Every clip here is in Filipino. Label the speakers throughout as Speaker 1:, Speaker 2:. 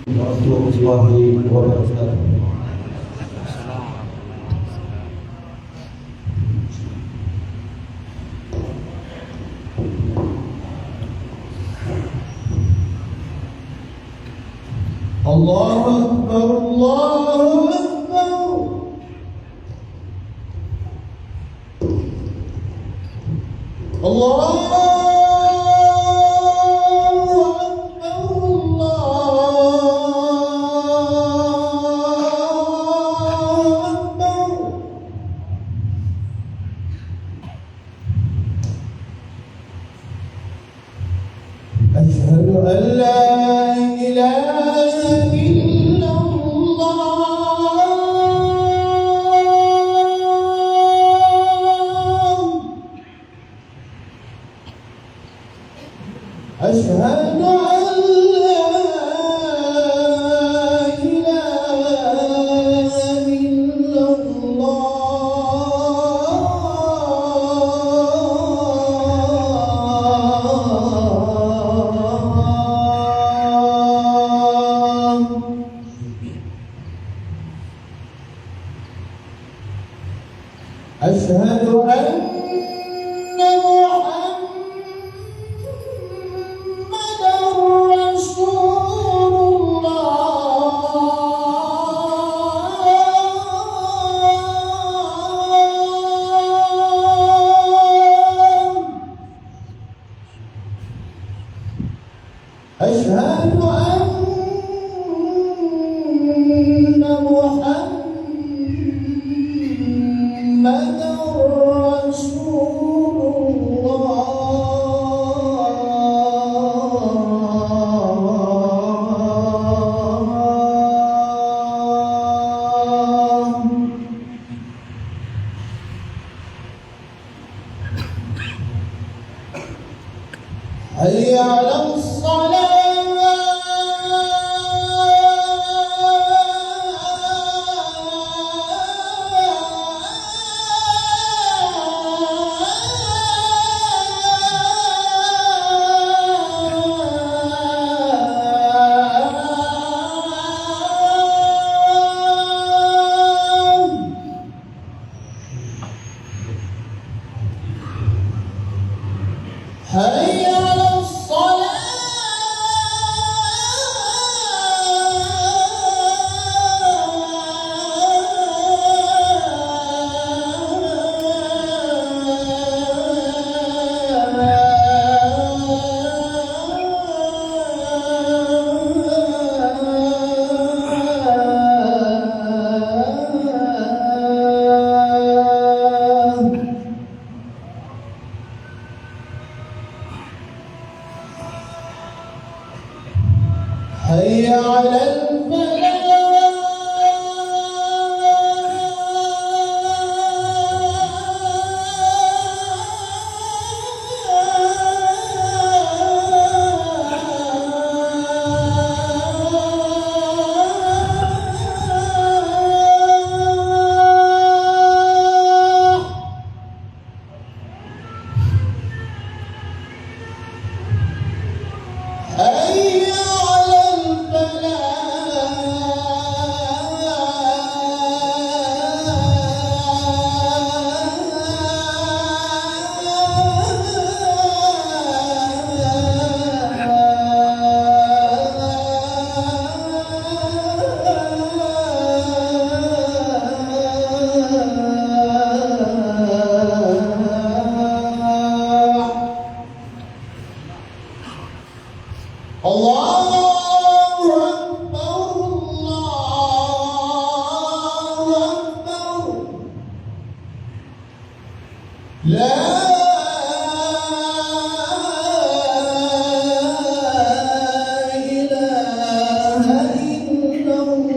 Speaker 1: ورحمة الله وبركاته. الله أكبر الله أكبر. الله أشهد أن لا إله إلا الله. أشهد أن لا إله إلا أشهد أن محمدًا رسول الله. أشهد أن محمدًا رسول الله. حي على الصلاة. حي على الصلاة. حي على الفلاح. حي على الله أكبر الله أكبر. لا إله إلا الله.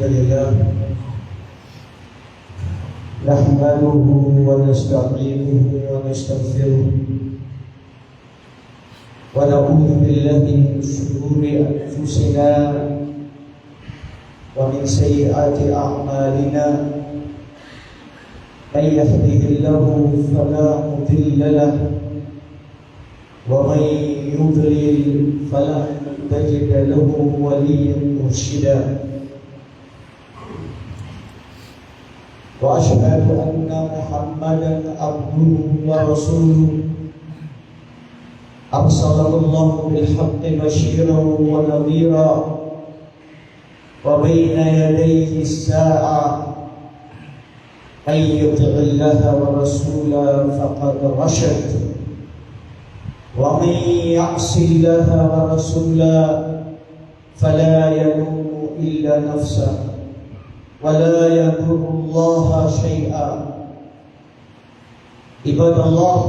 Speaker 2: لله نحمده ونستعينه ونستغفره ونعوذ بالله من شرور أنفسنا ومن سيئات أعمالنا من يهده الله فلا مضل له ومن يضلل فلن تجد له وليا مرشدا وأشهد أن محمدا عبده ورسوله أرسله الله بالحق بشيرا ونذيرا وبين يديه الساعة من يطع الله ورسوله فقد رشد ومن يعص الله ورسوله فلا يلوم إلا نفسه ولا يضر الله شيئا. عباد الله،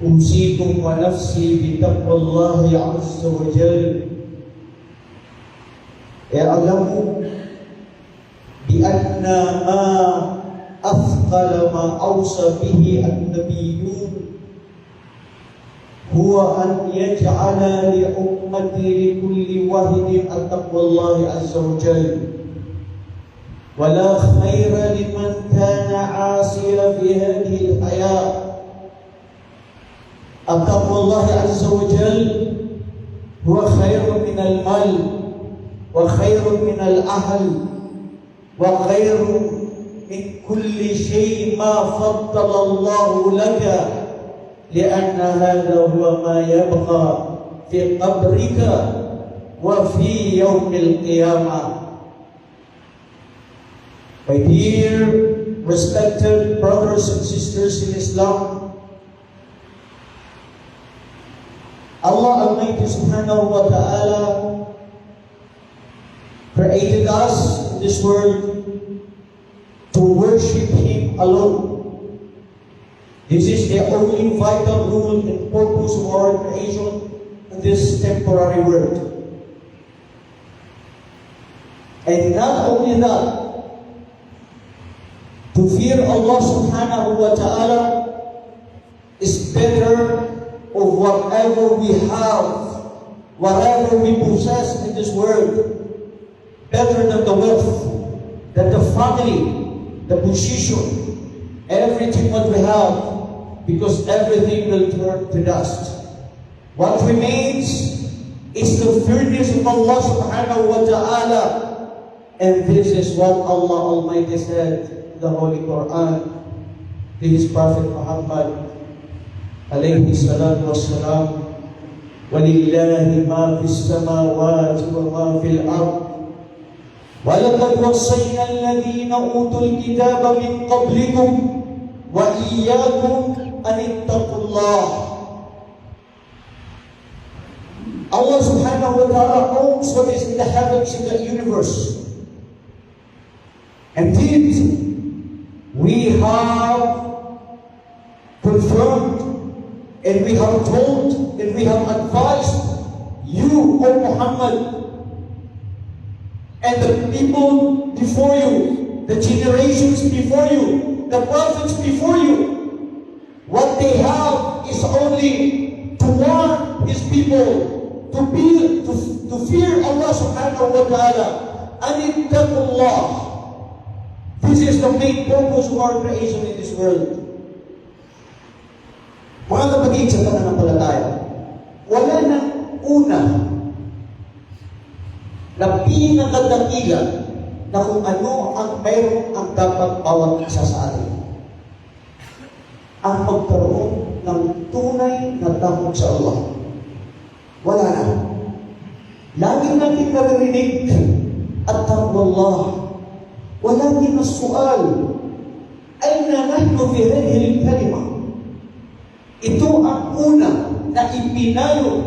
Speaker 2: أوصيكم ونفسي بتقوى الله عز وجل. اعلموا بأن ما أثقل ما أوصى به النبيون هو أن يجعل لأمتي لكل واحد تقوى الله عز وجل، ولا خير لمن كان عاصيا في هذه الحياة. تقوى الله عز وجل هو خير من المال وخير من الأهل وخير من كل شيء ما فضل الله لك، لأن هذا هو ما يبقى في قبرك وفي يوم القيامة. My dear respected brothers and sisters in Islam, Allah Almighty Subhanahu wa Ta'ala created us in this world to worship Him alone. This is the only vital rule and purpose of our creation in this temporary world. And not only that, to fear Allah Subhanahu wa Ta'ala is better of whatever we have, whatever we possess in this world, better than the wealth, than the family, the position, everything what we have, because everything will turn to dust. What remains is the fearness of Allah Subhanahu wa Ta'ala, and this is what Allah Almighty said in the Holy Quran to His Prophet Muhammad alayhi salatu wassalam, وَلِلَّهِ مَا فِي السَّمَاوَاتِ وَمَا فِي الْأَرْضِ وَلَقَدْ وَصَّيْنَا الَّذِينَ أُوتُوا الْكِتَابَ مِنْ قَبْلِكُمْ وَإِيَّاكُمْ أَنِ اتَّقُوا اللَّهَ. Allah Subhanahu wa Ta'ala owns what is in the heavens, in the universe. Indeed, we have confirmed and we have told and we have advised you, O Muhammad, and the people before you, the generations before you, the prophets before you, what they have is only to warn His people to fear Allah Subhanahu wa Ta'ala, and ittaqullah. This is the main purpose of our creation in this world. Mga kapatid sa pananampalataya, wala nang una na pinakadakila na kung ano ang mayroon ang dapat bawat isa sa atin. Ang magkaroon ng tunay na takot sa Allah. Wala na. Lagi natin naririnig at taqwa Allah. Walakin as-su'al, ayna nahnu fi hadhihi al-kalima? Ito ang una na ipinayo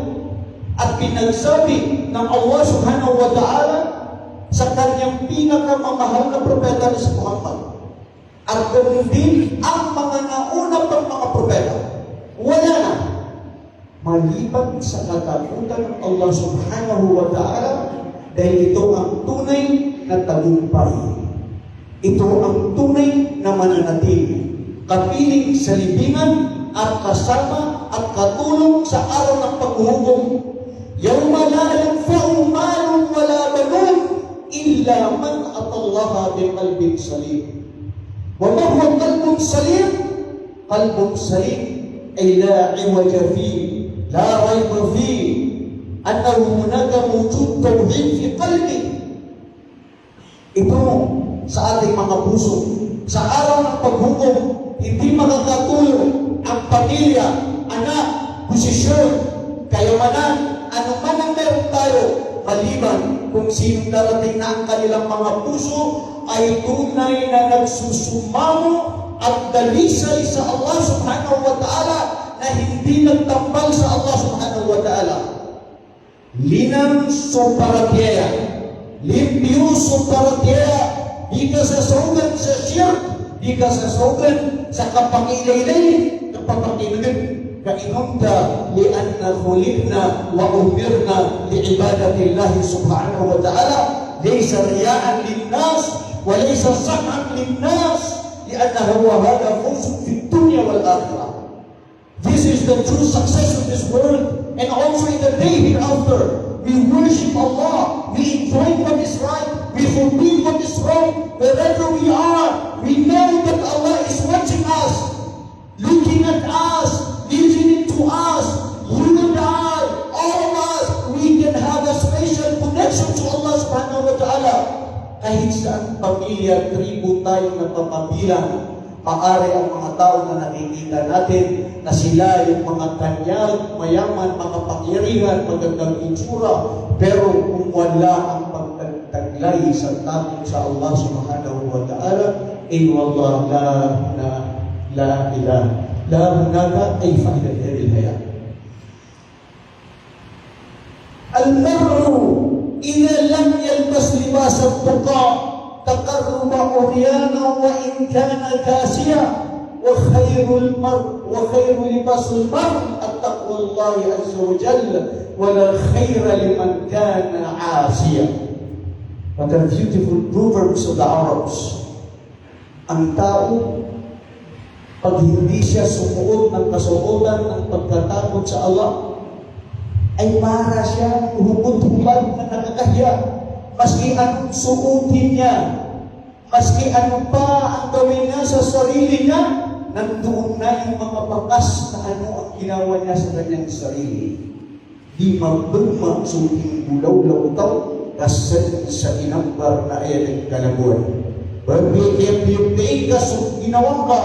Speaker 2: at pinagsabi ng Allah Subhanahu wa Ta'ala sa kanyang pinakamamahal na propeta na si Muhammad. At ganoon din ang mga nauna pang mga propeta. Wala na. Maliban sa katakutan ng Allah Subhanahu wa Ta'ala Dahil ito ang tunay na tagumpay. Ito ang tunay na mananatili. Kapiling sa libingan at kasama at katulong sa araw ng paghuhukom. Yawma la yanfa'u malun wala banun illa man atallaha biqalbin salim. Wa ma huwa qalbun salim? Qalbun salim ay la iwaja fihi, la rayba fihi, annahu hunaka mawjud tawhid fi qalbi. Ito sa ating mga puso. Sa araw ng paghukom, hindi makakatulong ang pamilya, anak, posisyon, kayamanan, anuman ang meron tayo, maliban kung sino darating na ang kanilang mga puso ay tunay na nagsusumamo at dalisay sa Allah subhanahu wa ta'ala na hindi nagtambal sa Allah subhanahu wa ta'ala. Linang soparatiyaya, limpyo soparatiyaya, di ka sasogan sa shirk, di ka sasogan sa kapakilaylay, kapakilaylay, kainunta lianna khulibna wa umirna liibadatillahi subhanahu wa ta'ala, laysa riya'an linnas wa laysa sam'an linnas, lianna huwa hada fawzun fi dunya wal akhirah. This is the true success of this world, and also in the day hereafter. We worship Allah, we enjoy what is right, we forbid what is wrong. Wherever we are, we know that Allah is watching us, looking at us, listening to us. You and I, all of us, we can have a special connection to Allah subhanahu wa ta'ala. Kahit saan pamilya, tribo tayo nagpapabilang, maaari ang mga tao na nakikita natin na sila yung mga kanyag, mayaman, mga pangyarihan, magandang itsura, pero kung wala ang pagtaglay sa takot sa Allah subhanahu wa ta'ala, wallah la ilaha la hunaka ay fa'idat hadhihi al-hayat. Al-mar'u idha lam yalbas libas at-tuqa تقرب عريانا وإن كان كاسيا وخير لباس المرء التقوى الله عز وجل ولا خير لمن كان عاسيا. What are beautiful proverbs of the Arabs. Ang tao, pag hindi siya sumuot ng kasuotan ng pagkatakot sa Allah, ay para siya humubad na nakakahiya. Maski anong suotin niya, maski ano pa ang gawin niya sa sarili niya, nandoon na yung mga bakas na ano ang ginawa niya sa kanyang sarili. Di magbagma suotin bulaw-law kasi sa inambar na ayat ng kalabuan. Bagay ka sa ginawa ka,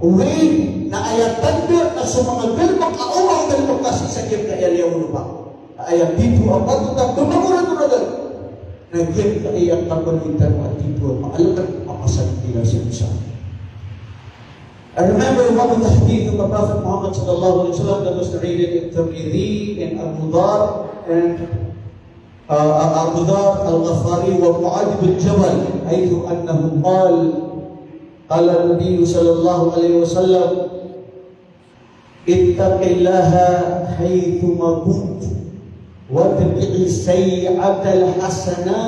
Speaker 2: uwi na ayatan ka na sa mga galbang kaawang galbang kasi sa kiyang kaaliyaw ba. Ayat dito ang patutak, dumaguran-guran. Nagyan kaiyang kapalitan at dito maalaman makasanti na siya. I remember one of the hadith of the Prophet Muhammad sallallahu alaihi wasallam that was narrated in Tirmidhi and Abu Dhar and Abu Dhar al-Ghafari wa Mu'adh bin Jabal حيث أنه قال النبي صلى الله عليه وسلم اتق الله حيثما كنت واتبع السيئة الحسنة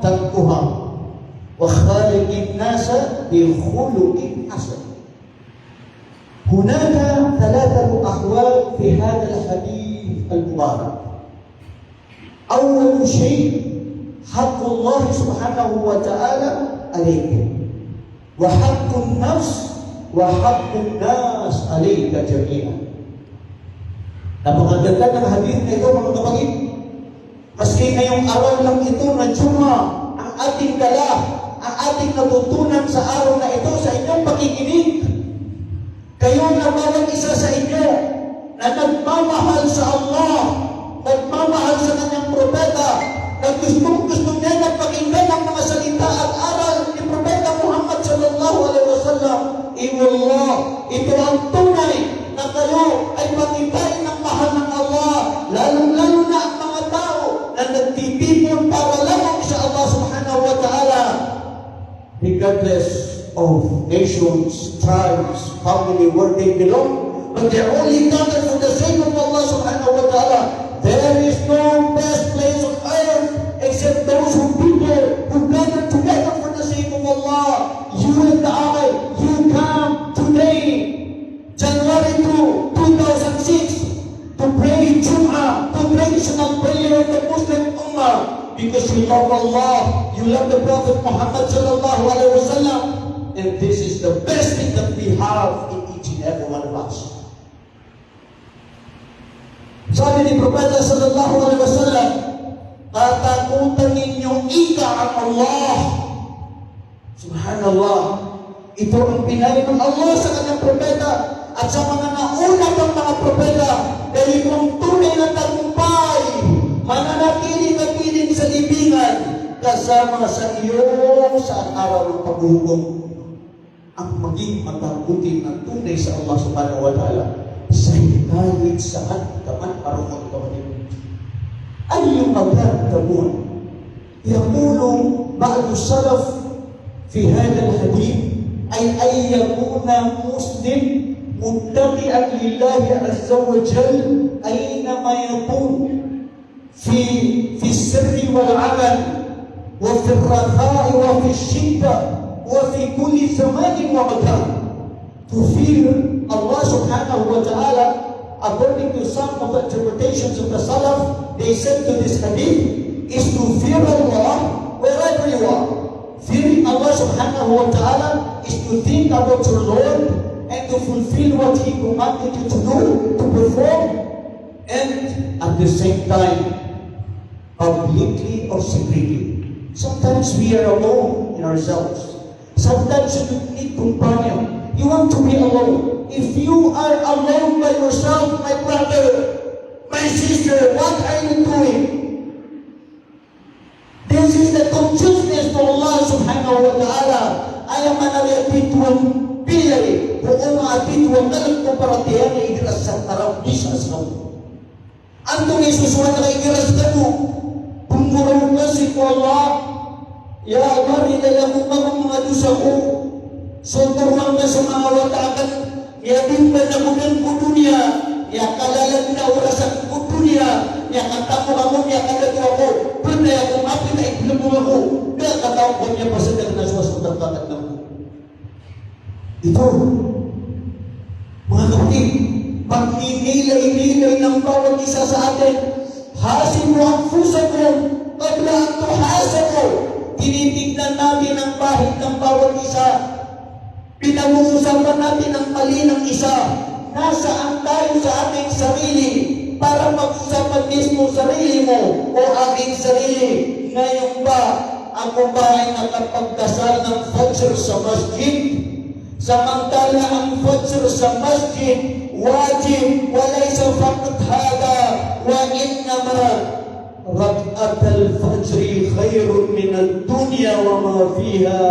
Speaker 2: تركها وخالق الناس بخلق حسن. هناك ثلاثة أحوال في هذا الحديث المبارك. أول شيء حق الله سبحانه وتعالى عليك وحق النفس وحق الناس عليك جميعا. Napakaganda ng hadith na ito mga kapatid. Maski ngayong araw lang ito na Juma, ang ating dala, ang ating natutunan sa araw na ito sa inyong pakikinig. Kayo na bawat isa sa inyo na nagmamahal sa Allah, nagmamahal sa kanyang propeta, na gusto niya na pakinggan ang mga salita at aral ni Propeta Muhammad sallallahu alaihi wasallam. Iwallah, ito ang tunay na kayo ay pagitain ng mahal ng Allah, lalong-lalo na ang mga tao na nagtitipon para lamang sa Allah subhanahu wa ta'ala. Regardless of nations, tribes, family, where they belong, but they're only gathered for the sake of Allah subhanahu wa ta'ala. There is no best place on earth except because you love Allah, you love the Prophet Muhammad sallallahu alaihi wasallam, and this is the best thing that we have in each and every one of us. Sabi ni Propeta sallallahu alaihi wasallam, katakutan ninyong ika ang Allah. Subhanallah. Ito ang pinay ng Allah sa kanyang propeta at sa mga nauna pang mga propeta, dahil kung tunay na tagumpay, mananatili ka piling sa libingan kasama sa iyo sa araw ng paghuhukom. Ang maging matabuti ng tunay sa Allah subhanahu wa ta'ala sa kahit saan ka man parungon kapatid. Ay yung magkakabuan. Yakulong ba'adu salaf fi hadal hadith ay yakuna muslim muttaqi'an lillahi azza wa jal aynama yakun fi sirri wal amal wa fi ar-rakha'i wa fi ash-shidda wa fi kulli zamanin wa makan. To fear Allah subhanahu wa ta'ala, according to some of the interpretations of the Salaf, they said to this hadith is to fear Allah wherever you are. Fearing Allah subhanahu wa ta'ala is to think about your Lord and to fulfill what He commanded you to do, to perform, and at the same time, publicly or secretly. Sometimes we are alone in ourselves. Sometimes you need companion. You want to be alone. If you are alone by yourself, my brother, my sister, what are you doing? This is the consciousness to Allah subhanahu wa ta'ala. Ayaw manalipituan pilay. Kung maapituan kalang komparatihan na igiras sa tarap bisas mo. Antong isusuan na igiras ka mo. Pumurang kasi ko Allah. Ya mari dalam mga dosa ko. Sotorang na sa mga watakan. Ya bimban na mudan ko dunia. Ya kalalag na orasan ko dunia. Ya katamu kamu, ya katamu ako. Pwede ako mapit na iklamo ako. Kaya katamu ko niya pasadag na suwasundang katat na ako. Ito, mga kapatid, pagninilay-nilay ng bawat isa sa atin, hasin mo ang puso ko, pagla ang tuhasa ko. Tinitignan natin ang bahid ng bawat isa. Pinag-uusapan natin ang mali ng isa. Nasaan tayo sa ating sarili para mag-usapan mismo sarili mo o aking sarili. Ngayon ba, ako ba ay nakapagdasal ng Fajr sa masjid? Samantala ang Fajr sa masjid, wajib, walay sa faqat hada, wa innama rak'at al-fajri khairun min ad-dunya wa ma fiha.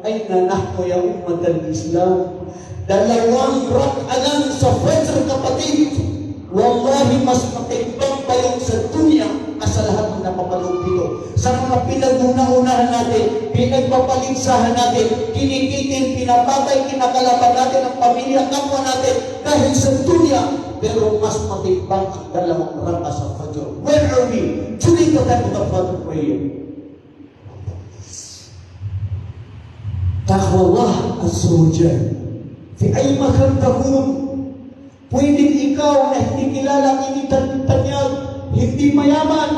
Speaker 2: Ayna nahnu ya ummat al-Islam. Dalawang rak'a lang sa Fajr, kapatid. Wallahi, mas matigbang pa yung sa dunya sa lahat ng napapaloob dito. Sa mga pinag-una-unahan natin, pinagpapaligsahan natin, kinikitin, pinapatay, kinakalaban natin ang pamilya, kapwa natin, dahil sa dunya. Pero mas matigbang ang dalawang rak'a sa Fajr. Where are we? During the time of the Fajr prayer. Taqwa Allah azza wa jalla. Fi ay makan takun. Pwedeng ikaw na hindi kilala ang initanyag, hindi mayaman,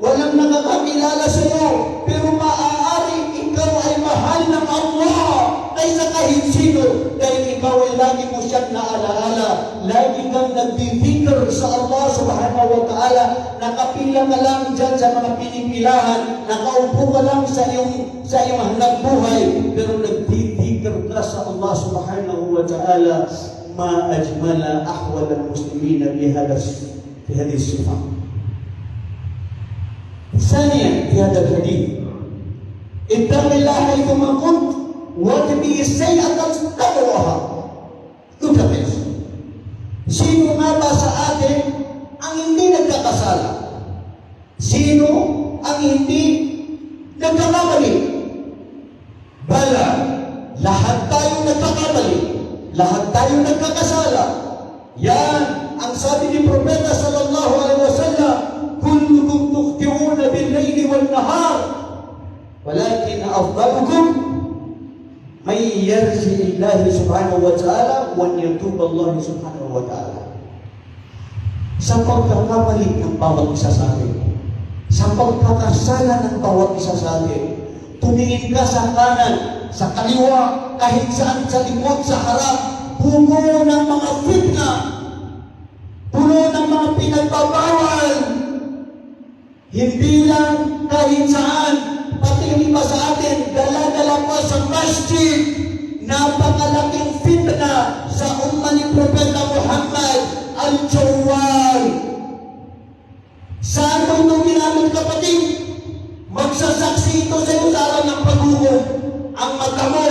Speaker 2: walang nakakakilala sa iyo, pero maaari ikaw ay mahal ng Allah kaysa kahit sino, dahil ikaw ay lagi mo siyang naalaala, lagi kang nagdidikir sa Allah subhanahu wa ta'ala, nakapila ka lang dyan sa mga pinipilahan, nakaupo ka lang sa iyong hanap buhay, pero nagdidikir ka sa Allah subhanahu wa ta'ala. ما أجمل أحوال المسلمين في هذه الصفة. ثانيا في هذا الحديث اتق الله حيثما كنت واتبع السيئة تمحها. Tukapis. Sino nga ba sa atin ang hindi nagkakasala? Sino ang hindi nagkakamali? Bala, lahat tayo nagkakamali. Lahat tayo nagkakasala. Yan ang sabi ni Propeta sallallahu alaihi wasallam, kullukum tukhti'una bil-layli wan-nahar, walakin afdalukum may yarji Allah subhanahu wa ta'ala wa yatub Allah subhanahu wa ta'ala. Sa pagkakamali ng bawat isa sa atin, sa pagkakasala ng bawat isa sa atin. Tumingin ka sa kanan, sa kaliwa, kahit saan, sa likod, sa harap, puno ng mga fitna, puno ng mga pinagbabawal. Hindi lang kahit saan, pati yung iba sa atin, dala-dala pa sa masjid, napakalaking fitna sa umma ni Propeta Muhammad, al-Jawwal. Saan mo ito ginamit, kapatid? Magsasaksi ito sa iyo sa araw ng paghukom. Ang mata mo,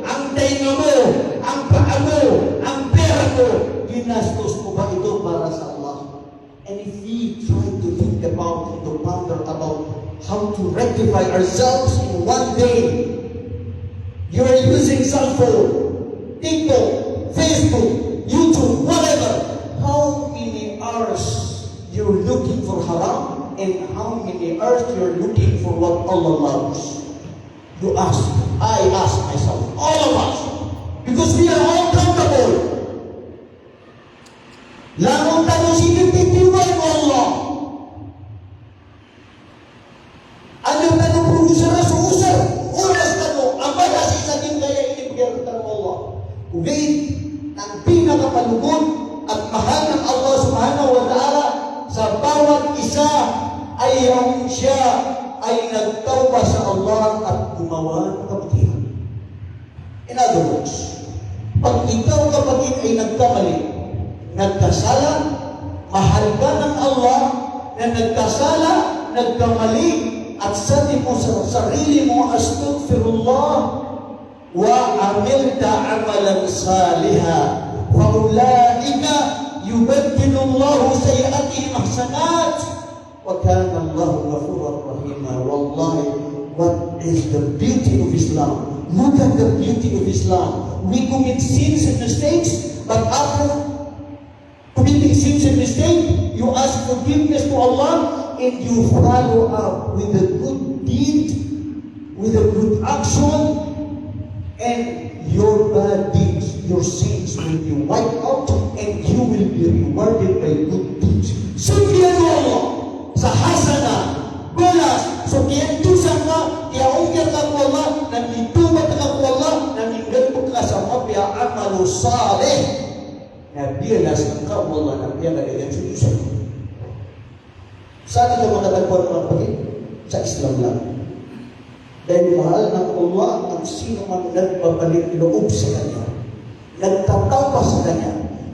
Speaker 2: ang tainga mo, ang paa mo, ang pera mo, ginastos mo ba ito para sa Allah? And if we try to think about and to ponder about how to rectify ourselves in one day, you are using cell phone, TikTok, Facebook, YouTube, whatever. How many hours you're looking for haram and how many hours you're looking for what Allah loves? You ask, I ask myself, all of us, because we are all accountable. Lamang tayo sinipitiwan mo Allah. Ano tayo producer sa usar? Oras tayo, ang balas isa din kaya inibigyan mo Allah. Uwait ng pinakapalugod at mahal ng Allah subhanahu wa ta'ala sa bawat isa ay ang siya ay nagtawba sa Allah at gumawa ng kabutihan. In other words, pag ikaw kapatid ay nagkamali, nagkasala, mahal ka ng Allah na nagkasala, nagkamali, at sabi mo sa sarili mo, astaghfirullah wa amilta amalan saliha wa ulaika yubaddilu Allahu sayi'atihim hasanat wa kana Allahu ghafurur rahima. Wallahi, what is the beauty of Islam? Look at the beauty of Islam. We commit sins and mistakes, but after committing sins and mistakes, you ask forgiveness to Allah and you follow up with a good deed, with a good action, and your bad deeds, your sins will be wiped out and you will be rewarded by good deeds. Sumpiyan mo Allah sa hasana, balas, so kiyantusan ka, kiyaungkir ka po Allah, nanditubat ka po Allah, nandinggan po ka sa mabya amalu salih. Nabiyalas ng Allah na pinagagayan sa Diyos. Saan ito makatagpuan ng kapatid? Sa Islam lang. Dahil mahal ng Allah ang sino man nagbabalik loob sa Kanya, nagtatawpa sa Kanya.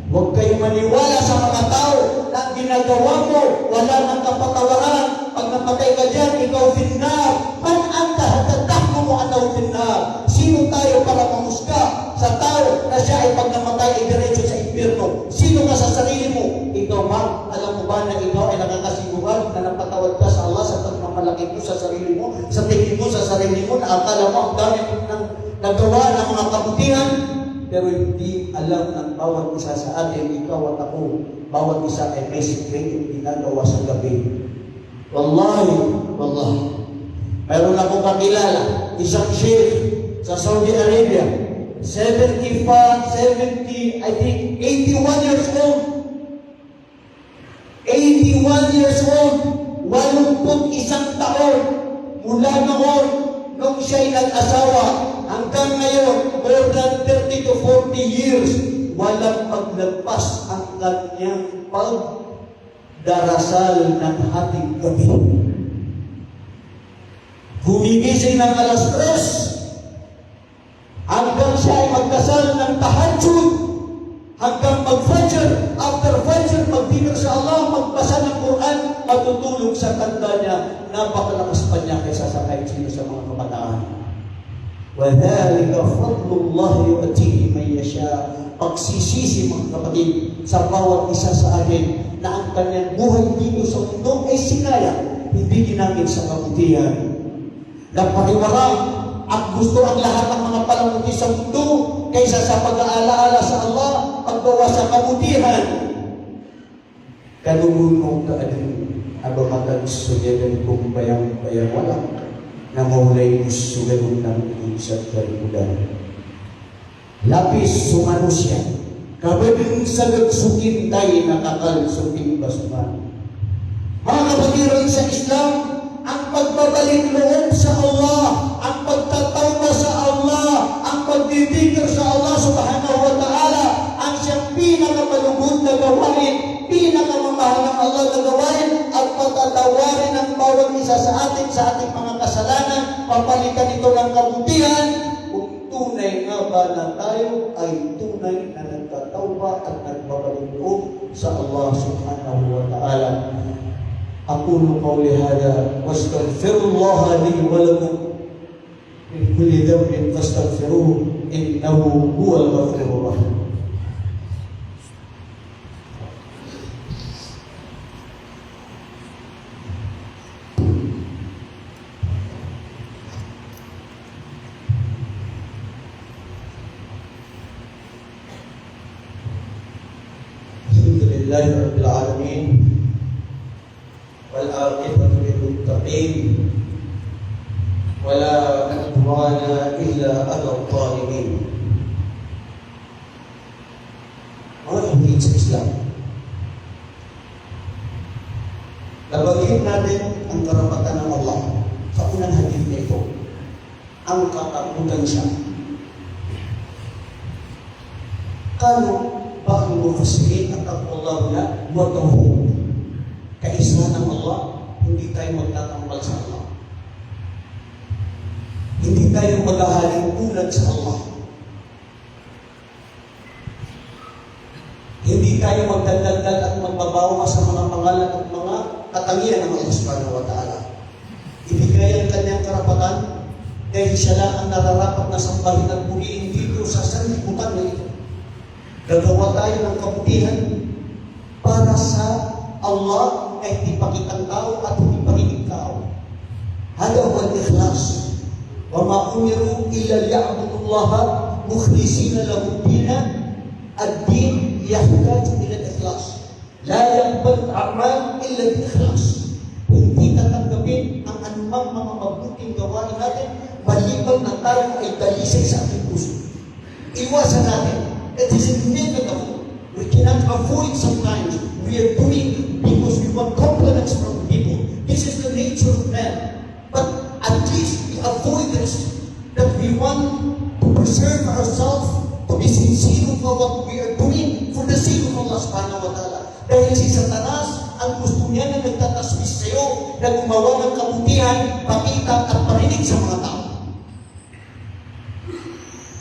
Speaker 2: Huwag kayong maniwala sa mga tao na ang ginagawa mo, wala nang kapatawaran. Pag napatay ka dyan, ikaw finnar. Man anta, hatatak mo ataw finnar. Sino tayo para mamusga sa tao na siya ay pag namatay ay diretso sa impyerno? Sino ka sa sarili mo? Ikaw ba? Alam mo ba na ikaw ay nakakasiguran na napatawad ka sa Allah sa pagmamalaki mo sa sarili mo, sa tingin mo sa sarili mo, na akala mo ang dami ng nagawa ng mga kabutihan, pero hindi alam ng bawat isa sa atin, ikaw at ako, bawat isa ay may sikretong ginagawa sa gabi. Wallahi, mayroon akong kakilala, isang sheikh sa Saudi Arabia, 70, I think, 81 years old. 81 years old, 81 taon, mula noon, nung siya'y nag-asawa, hanggang ngayon, more than 30 to 40 years, walang paglagpas ang kanyang pagdarasal ng hating gabi. Gumigising ng alas 3, hanggang siya ay magdasal ng tahajjud, hanggang mag-fajr, after fajr, magdikir sa Allah, magbasa ng Quran, matutulog sa kanta niya, napakalakas pa niya kaysa sa kahit sino sa mga kabataan. وَذَلِكَ فَضْلُ اللَّهِ يُؤْتِيهِ مَن يَشَاءُ. Pagsisisi, mga kapatid, sa bawat isa sa atin na ang kanyang buhay dito sa mundo ay sinaya, hindi ginamit sa kabutihan. Nagpariwarang at gusto ang lahat ng mga palamuti sa mundo kaysa sa pag-aalaala sa Allah, paggawa sa kabutihan. Kalulunong ka adin, abamagan suyagan kong bayang-bayang wala, na maulay suganon ng iisat kalimudan. Lapis sumanusya, kabading sa nagsukin tayo nakakalsuking basuhan. Mga kapatiran sa Islam, ang pagbabalik loob sa Allah, ang pagtatawba sa Allah, ang pagdidikir sa Allah subhanahu wa ta'ala, ang siyang pinakamalugod na gawain, pinakamamahal ng Allah na gawain, at patatawarin ang bawat isa sa ating mga kasalanan, papalitan ito ng kabutihan, kung tunay nga ba na tayo ay tunay na nagtatawba at nagbabalik loob sa Allah subhanahu wa ta'ala. أقول قولي هذا واستغفر الله لي ولكم من كل ذنب فاستغفروه إنه هو الغفور الرحيم. الحمد لله رب العالمين والعاقبة للمتقين ولا عدوان إلا على الظالمين. Mga kapatid sa Islam, labagin natin ang karapatan ng Allah sa unang hadith na ito, ang katakutan siya. Kano ba ang mufassirin at taqwallahu na matahub? Kaisa ng Allah, hindi tayo magtatambal sa Allah. Hindi tayo maghahaling tulad sa Allah. Hindi tayo magdadagdag at magbabawa sa mga pangalan at mga katangian ng Allah subhanahu wa ta'ala. Ibigay ang kanyang karapatan dahil siya lang ang nararapat na sambahin at purihin dito sa sanlibutan na ito. Gagawa tayo ng kabutihan para sa Allah ay hindi pakitang tao at hindi pakinig tao. Hada huwa al-ikhlas. Wa ma umiru illa liya'budullaha mukhlisina lahu ad-din. Ad-din yahtaju ila al-ikhlas. La yaqbal a'mal illa al-ikhlas. Hindi tatanggapin ang anumang mga mabuting gawain natin maliban na tayo ay dalisay sa ating puso. Iwasan natin. It is inevitable. We cannot avoid sometimes. We are doing because we want compliments from people. This is the nature of man. But at least we avoid this. That we want to preserve ourselves, to be sincere for what we are doing for the sake of Allah subhanahu wa ta'ala. Dahil si Satanas, ang gusto niya na nagtatasbis sa iyo, na gumawa ng kabutihan, pakita at parinig sa mga tao.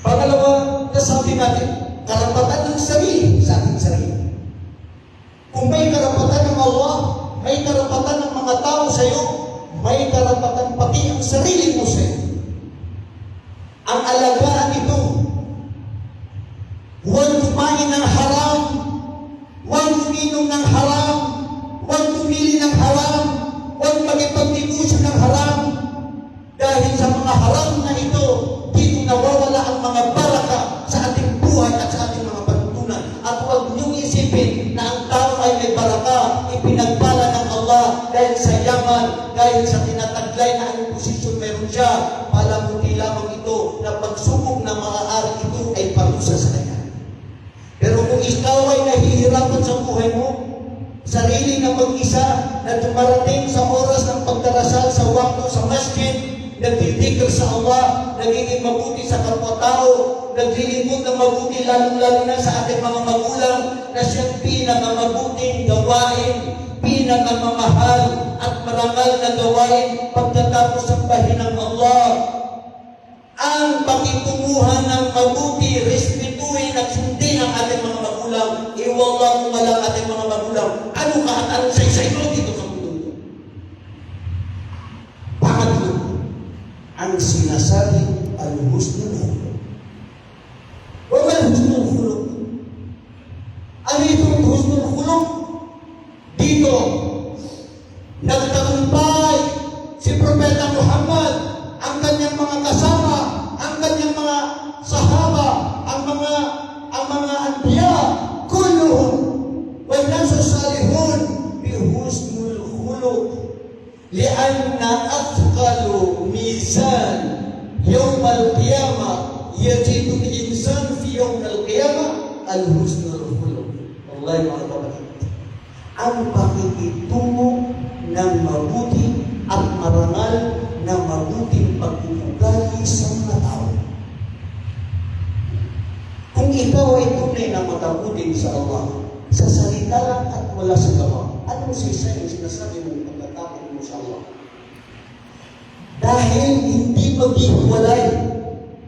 Speaker 2: Pangalawa, nasabi natin, karapatan ng sarili sa ating sarili. Kung may karapatan ng Allah, may karapatan ng mga tao sa iyo, may karapatan pati ang sarili mo sa iyo. Ang alagaan ito, huwag kumain ng haram, huwag uminom ng haram, huwag pumili ng haram, huwag magipag-negosyo ng haram. Dahil sa mga haram na ito, dito nawawala ang mga baraka sa ating buhay at sa ating mga pagtutunan. At huwag niyong isipin na ang tao ay may baraka, ipinagpala ng Allah dahil sa yaman, dahil sa tinataglay na anong posisyon meron siya. Palamuti lamang ito na pagsubok na maaari ito ay parusa sa kanya. Pero kung ikaw ay nahihirapan sa buhay mo, sarili na mag-isa na dumarating sa oras ng pagdarasal sa wakto sa masjid, nagdidikir sa Allah, nagiging mabuti sa kapwa-tao, naglilingkod ng mabuti lalong-lalo na sa ating mga magulang na siyang pinakamabuting gawain, pinakamamahal at marangal na gawain pagkatapos ng bahin ng Allah. Ang pakitunguhan ng mabuti, respetuhin at sundin ang ating mga magulang, iwala mo malang ating mga magulang. Ano ka at anong say-say mo dito sa mundo? Pangatlo, ang sinasabing al-husnul khuluq. Wa mal husnul khuluq? Ano itong husnul khuluq? Dito, nagtagumpay si Propeta Muhammad, ang kanyang mga kasama, ang kanyang mga sahaba, ang mga anbiya, kulluhum wal nasu salihun bi husnul khuluq. لأن أثقل ميزان يوم القيامة يجد الإنسان في يوم القيامة الحسن الخلق. والله ما kapatid. ang pakikitungo ng mabuti at marangal na mabuting pag-uugali sa mga tao. Kung ikaw ay tunay na matabutin sa Allah, sa salita lang at wala sa gawa, anong sisay yung sinasabi mong pagkatapos mo sa Allah? Dahil hindi maghiwalay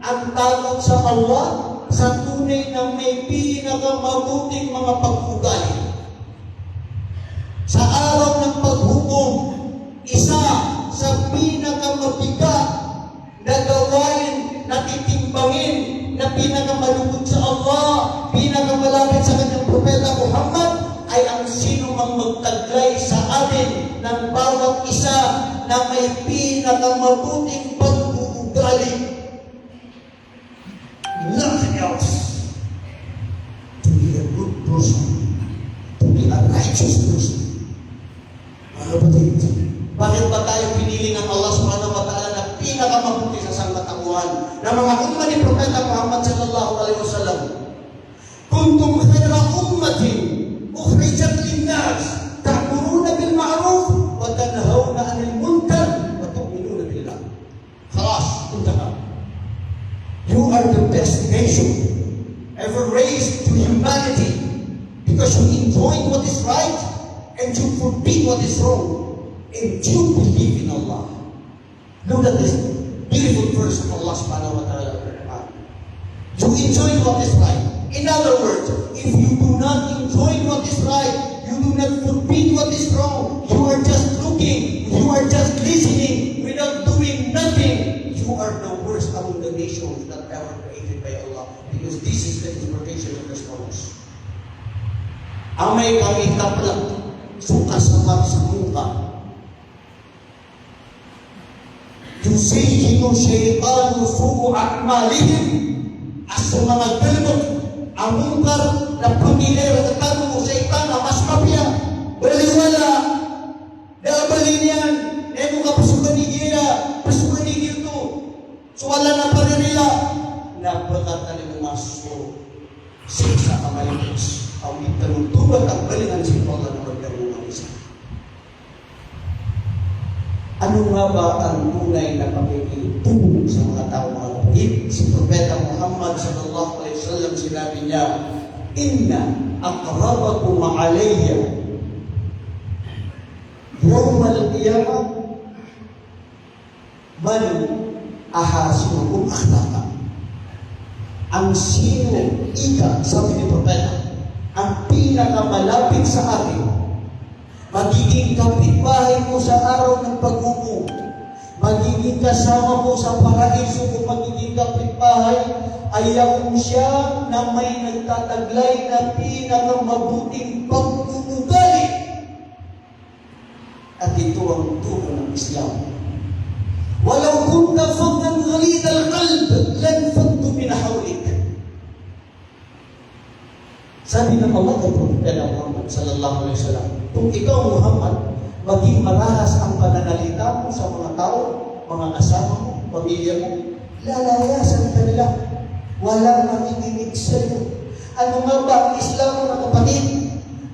Speaker 2: ang takot sa Allah sa tunay na may pinakamabuting mga pag-uugali. Sa araw ng paghukom, isa sa pinakamabigat na gawain na titimbangin na pinakamalugod sa Allah, pinakamalapit sa kanyang propeta Muhammad, ay ang sino mang magtaglay sa atin ng bawat isa na may pinakamabuting pag-uugali. Nothing else. To be a good person, to be a righteous person. Mga kapatid, bakit ba tayo pinili ng Allah subhanahu wa ta'ala na pinakamabuti sa sangkatauhan na mga umma ni Propeta Muhammad sallallahu alaihi wasallam? Kuntum khayra ummatin ukhrijat linnas ta'muruna bil ma'ruf wa tanhauna 'anil munkar wa tu'minuna billah. Khalas, intaha. You are the best nation ever raised to humanity because you enjoy what is right and you forbid what is wrong. And you believe in Allah. Look at this beautiful verse of Allah subhanahu wa ta'ala. You enjoy what is right. In other words, if you do not enjoy what is right, you do not forbid what is wrong, you are just looking, you are just listening, without doing nothing, you are the worst among the nations that ever created by Allah. Because this is the interpretation of the scholars. Amay kami kaplat, sukas sa muka. Yusayhinu syaitan su'u a'malihim, as mga galbot ang mungkar na pamilya at tanong mo syaitan na mas mapya baliwala dabalin yan emo ka pasukan ni Gilto so wala na pa rin nila nabakat na nila maso siksa kamayos ang itanutubag ang balingan si Allah na magkaroon isa. Ano nga ba ang tunay na pakikitungo sa mga tao, mga kapatid? Si Propeta Muhammad sallallahu alaihi wasallam sinabi niya, "Inna aqrabakum alayya yawm al-qiyamah man ahasinukum akhlaqan." Ang sino ika, sabi ni Propeta, ang pinakamalapit sa akin, magiging kapitbahay mo sa araw ng paghukom, magiging kasama mo sa paraiso kung magiging kapitbahay, ay yaong siya na may nagtataglay na pinakamabuting pag-uugali. At ito ang turo ng Islam. Walau kunta faddan ghalid al-qalb lan faddu min hawlik. Sabi ng Allah kay Propeta Muhammad sallallahu alaihi wasallam, kung ikaw Muhammad, maging marahas ang pananalita mo sa mga tao, mga kasama mo, pamilya mo, lalayasan ka nila. Walang makikinig sa iyo. Ano nga ba ang Islam, mga kapatid?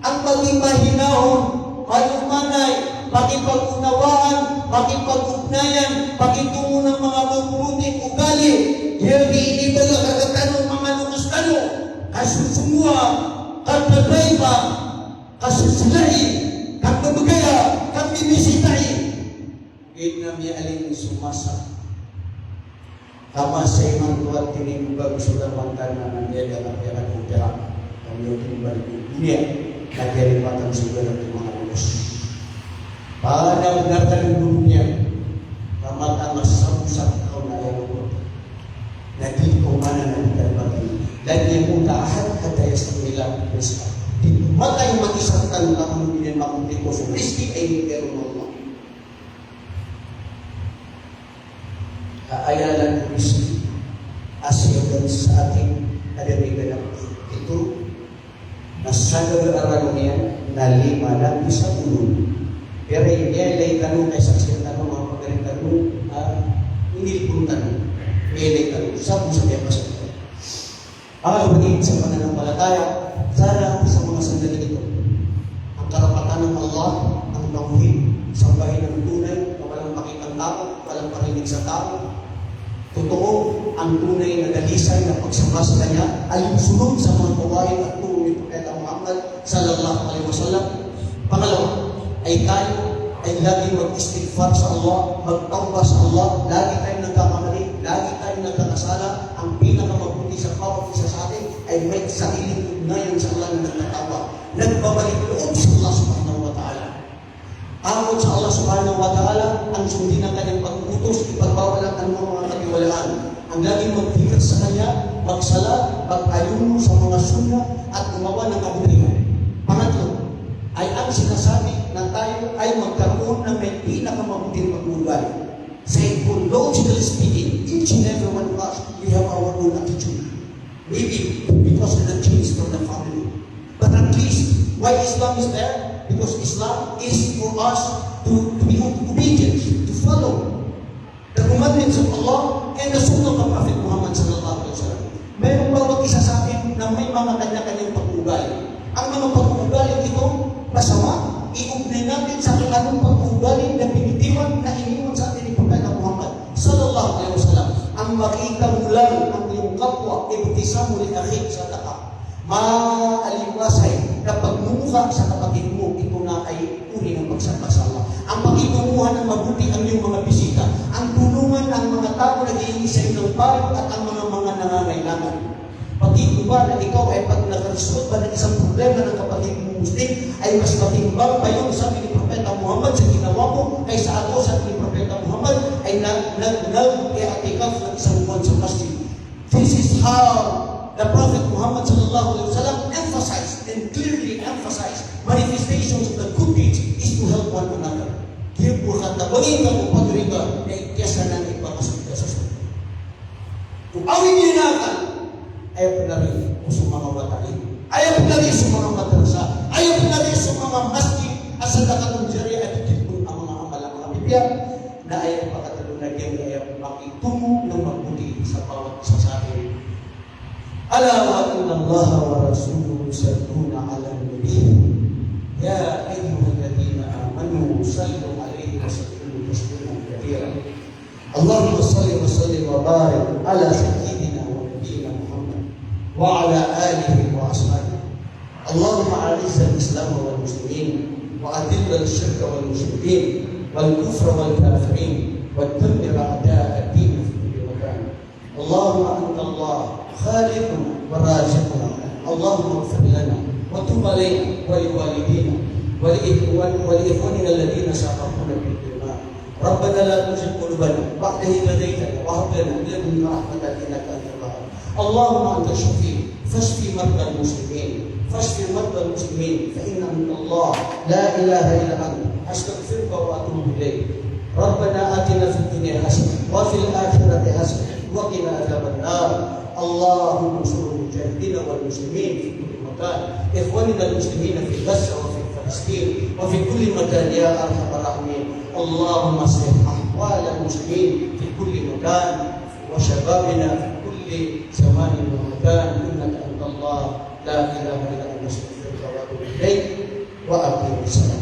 Speaker 2: Ang maging mahinahon, mayumanay, makipag-unawaan, makipag-ugnayan, pakitungo ng mga mabuting ugali. Hindi inibala kagatanong mga lukas tanong. Kasusumua, kagpagayba, kasusulay, kagpabagaya, kagbibisitay. Ginami aling sumasa. Kama sa imang tuwat tinibag sudah mantan na nandiyan ang pera ng pera. Kami yung tinibag ng dunia, nagkaribatang sudah ng mga ulos. Pada benarkan dunia, ramatan masam-sam kau na ayaw ko. Naging ko mana na dibagi. Dan yang mutahan kata yang sembilan rizki. Di mata yang mengisahkan kamu dengan makuti kosong rizki ay meron Allah. Kaayalan rizki asyadan sa ating kadamigan itu nasadar niya na 5 lang isa ulo. Pero hindi ay tanong kay saksiyan tanong mga pagaling tanong hindi pun tanong. May tanong sa biya pa sa ang kapatid sa pananampalataya, sana sa mga sandali ito, ang karapatan ng tunay na walang pakitang tao, walang parinig sa tao. Totoo, ang tunay na dalisay na pagsamba sa Kanya ay yung sunod sa mga gawain at turo ni Propeta Muhammad sallallahu alaihi wasallam. Pangalawa, ay tayo ay lagi mag-istighfar sa Allah, magtawba sa Allah, lagi tayong nagkakamali, lagi tayong nagkakasala. Ang pinakamabuti sa bawat isa sa atin ay may sariling ugnayan sa Allah na nagtatawa, nagbabalik loob sa Allah subhanahu wa ta'ala. Ayon sa Allah subhanahu wa ta'ala, ang sundin ng kanyang pag-utos, ipagbawalan ang mga katiwalaan. Ang laging magpikit sa Kanya, magsala, pag-ayuno sa mga sunna at gumawa ng kabutihan. Pangatlo, ay ang sinasabi na tayo ay magkaroon ng may pinakamabuting pag-uugali. Say, logically speaking, each and every one of us, we have our own attitude. Maybe because of the genes from the family. But at least, why Islam is there? Because Islam is for us to be obedient, to follow the commandments of Allah and the sunnah of Prophet Muhammad sallallahu alaihi wasallam. Mayroong bawat isa sa atin na may mga kanya-kanyang pag-uugali. Ang mga pag-uugali ito, masama, iugnay natin sa anong pag-uugali na binitiwan na iniwan sa atin ni Propeta Muhammad sallallahu alaihi wasallam. Ang makita mo lang ang iyong kapwa, ibtisamu li akhik sadaqa. Maaliwasay na pagmumukha sa kapatid mo, ito na ay uri ng pagsamba sa Allah. Ang pakitumuhan ng mabuti ang iyong mga bisita, ang tulungan ng mga tao na hihingi sa iyong payo at ang mga nangangailangan. Pati ba na ikaw ay pag nakaresolve ba ng isang problema ng kapatid mo Muslim, ay mas matimbang pa yung sabi ni Propeta Muhammad sa ginawa mo, ay sa ako sa ni Propeta Muhammad, ay nag-i-atikaf ng isang buwan sa masjid. This is how the Prophet Muhammad sallallahu alaihi wasallam emphasized and clearly emphasized manifestations of the good deeds is to help one another. Kaya po katabangin ka kung pagriga na ikyasa na ipakasunda sa sunod. Kung awin niya na ka, ayaw po na rin sa mga watain, ayaw po na rin sa mga madrasa, ayaw po na rin sa mga masjid at sa dakatong jari at ikipon ang mga amalang mga bibya na ayaw pakatalunagyan, ayaw makitungo ng mabuti sa bawat isa sa atin. ألا وإن الله ورسوله يصلون على النبي يا أيها الذين آمنوا صلوا عليه وسلموا تسليما كثيرا اللهم صل وسلم وبارك على سيدنا ونبينا محمد وعلى آله وأصحابه اللهم أعز الإسلام والمسلمين وأذل الشرك والمشركين والكفر والكافرين ودمر أعداء الدين في كل مكان اللهم أنت الله خالقنا ورازقنا اللهم اغفر لنا وتب علينا ولوالدينا ولإخواننا الذين سبقونا بالإيمان ربنا لا تزغ قلوبنا بعد إذ هديتنا وهب لنا من لدنك رحمة إنك أنت الوهاب اللهم أنت الشفيع فاشف مرضى المسلمين فاشف مرضى المسلمين فإن أنت الله لا إله إلا أنت أستغفرك وأتوب إليك ربنا آتنا في الدنيا حسنة وفي الآخرة حسنة وقنا عذاب النار اللهم انصر المجاهدين والمسلمين في كل مكان إخواننا المسلمين في غزة وفي فلسطين وفي كل مكان يا أرحم الراحمين اللهم اصلح أحوال المسلمين في كل مكان وشبابنا في كل زمان ومكان إنك أنت الله لا إله إلا أنت أستغفرك وأتوب إليك وأقم الصلاة